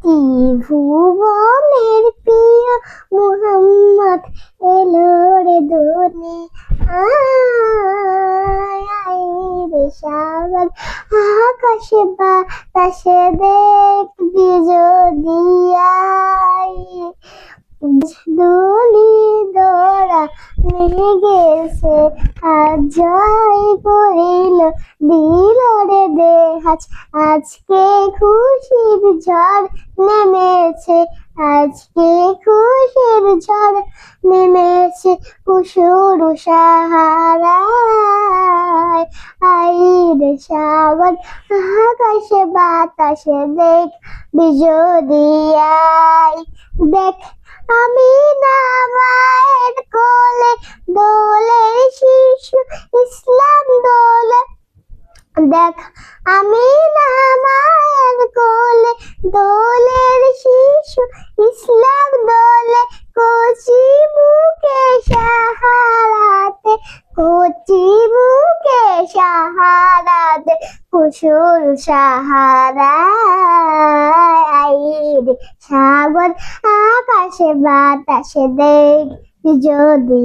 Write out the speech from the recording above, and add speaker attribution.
Speaker 1: ত্রিভুবনের প্রিয় মুহাম্মদ এলো রে দুনিয়ায় রে সাগর আকাশে বাতাসে দেখবি যদি দুলি দোরা গেছে আজ জয় করিল দিল রে দেহাজ আজকে খুশির ঝড় নেমেছে আজকে খুশির ঝড় নেমেছে কুসুর সাহারায় আইরে সাগর আকাশে বাতাসে দেখ বিজদিয়ায় দেখ আমি না মায়ের কোলে দোলের শিশু ইসলাম দোলে দেখ আমি না মায়ের কোলে দোলের শিশু ইসলাম দোলে কচি বুকে সাহারাতে কুসুর সাহারায় সাগর আকাশে বাতাসে দেখ যদি